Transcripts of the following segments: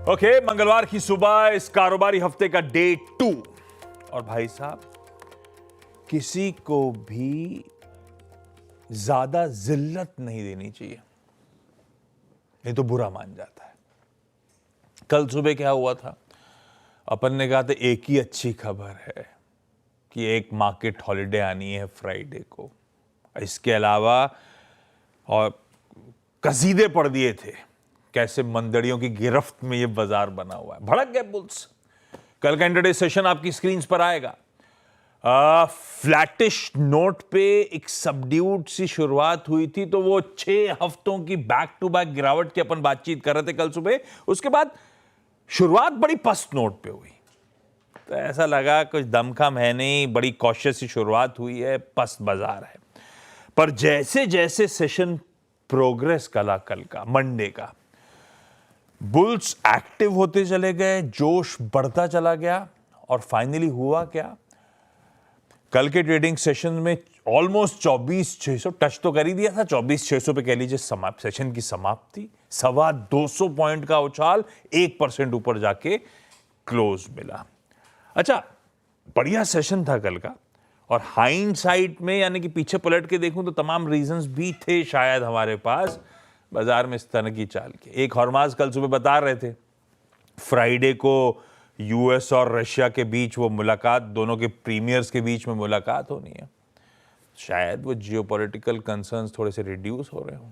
Okay, मंगलवार की सुबह इस कारोबारी हफ्ते का डे 2 और भाई साहब किसी को भी ज्यादा जिल्लत नहीं देनी चाहिए, नहीं तो बुरा मान जाता है। कल सुबह क्या हुआ था, अपन ने कहा था एक ही अच्छी खबर है कि एक मार्केट हॉलिडे आनी है फ्राइडे को। इसके अलावा और कसीदे पढ़ दिए थे कैसे मंदड़ियों की गिरफ्त में ये बाजार बना हुआ है। भड़क गए बुल्स। कल का इंट्राडे सेशन आपकी स्क्रीन पर आएगा। फ्लैटिश नोट पे एक सबड्यूड सी शुरुआत हुई थी, तो वो 6 हफ्तों की बैक टू बैक गिरावट की अपन बातचीत कर रहे थे कल सुबह। उसके बाद शुरुआत बड़ी पस्त नोट पे हुई, तो ऐसा लगा कुछ दमखम है नहीं, बड़ी कॉशियस सी शुरुआत हुई है, पस्त बाजार है। पर जैसे जैसे सेशन प्रोग्रेस कला कल का मंडे का, बुल्स एक्टिव होते चले गए, जोश बढ़ता चला गया और फाइनली हुआ क्या, कल के ट्रेडिंग सेशन में ऑलमोस्ट 24,600 टच तो कर ही दिया था, 24,600 पे कह लीजिए समाप्त सेशन की समाप्ति। 225 पॉइंट का उछाल, 1% ऊपर जाके क्लोज मिला। अच्छा, बढ़िया सेशन था कल का, और हाइंडसाइट में यानी कि पीछे पलट के देखूं तो तमाम रीजंस भी थे शायद हमारे पास बाजार में इस तरह की चाल के। एक हॉर्माज कल सुबह बता रहे थे फ्राइडे को यूएस और रशिया के बीच वो मुलाकात, दोनों के प्रीमियर्स के बीच में मुलाकात होनी है। शायद वो जियोपॉलिटिकल कंसर्न्स थोड़े से रिड्यूस हो रहे हों।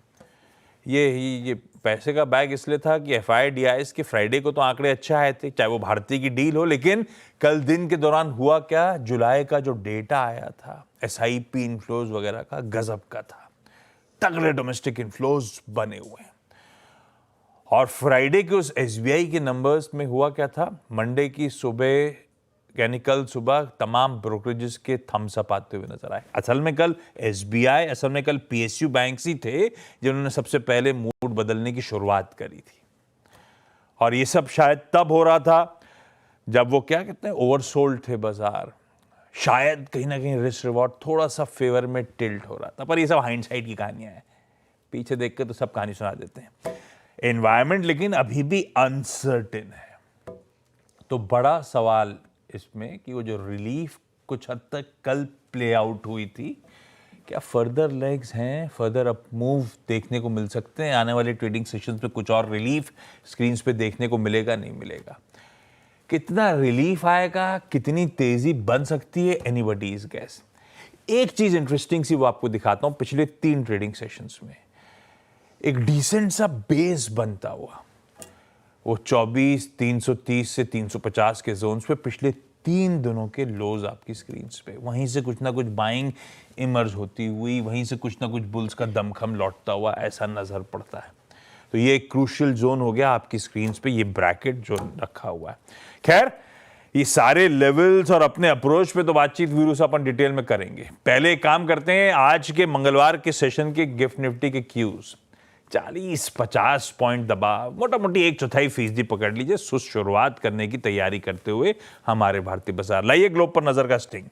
ये पैसे का बैग इसलिए था कि FIDIs के फ्राइडे को तो आंकड़े अच्छा आए थे, चाहे वो भारतीय की डील हो, लेकिन कल दिन के दौरान हुआ क्या, जुलाई का जो डेटा आया था SIP इनफ्लोज वगैरह का गजब का था। तगड़े डोमेस्टिक इनफ्लोज बने हुए हैं। और फ्राइडे के उस SBI के नंबर्स में हुआ क्या था, मंडे की सुबह यानी कल सुबह तमाम ब्रोकरेजेस के थम्स अप आते हुए नजर आए। असल में कल SBI, असल में कल PSU बैंक्स ही थे जिन्होंने सबसे पहले मूड बदलने की शुरुआत करी थी। और ये सब शायद तब हो रहा था जब वो क्या कहते हैं, ओवरसोल्ड थे बाजार। शायद कहीं ना कहीं रिस्क रिवॉर्ड थोड़ा सा फेवर में टिल्ट हो रहा था। पर ये सब हाइंडसाइट की कहानियां हैं, पीछे देख के तो सब कहानी सुना देते हैं। एनवायरमेंट लेकिन अभी भी अनसर्टेन है। तो बड़ा सवाल इसमें कि वो जो रिलीफ कुछ हद तक कल प्ले आउट हुई थी, क्या फर्दर लेग्स हैं, फर्दर अप मूव देखने को मिल सकते हैं आने वाले ट्रेडिंग सेशंस में? कुछ और रिलीफ स्क्रीन्स पे देखने को मिलेगा, नहीं मिलेगा? कितना रिलीफ आएगा, कितनी तेजी बन सकती है, एनीबॉडीज गैस। एक चीज इंटरेस्टिंग सी वो आपको दिखाता हूं। पिछले 3 ट्रेडिंग सेशंस में एक डिसेंट सा बेस बनता हुआ, वो 24,330 से 350 के जोन्स पे पिछले 3 दिनों के लोज आपकी स्क्रीन्स पे, वहीं से कुछ ना कुछ बाइंग इमर्ज होती हुई, वहीं से कुछ ना कुछ बुल्स का दमखम लौटता हुआ ऐसा नजर पड़ता है। तो ये एक क्रूशियल जोन हो गया आपकी स्क्रीन्स पे, ये ब्रैकेट जो रखा हुआ है। खैर, ये सारे लेवल्स और अपने अप्रोच पे तो बातचीत वीरू से अपन डिटेल में करेंगे। पहले एक काम करते हैं, आज के मंगलवार के सेशन के गिफ्ट निफ्टी के क्यूज 40-50 पॉइंट दबा, मोटा मोटी 1/4% पकड़ लीजिए, सुस्त शुरुआत करने की तैयारी करते हुए हमारे भारतीय बाजार। लाइए ग्लोब पर नजर का स्टिंग।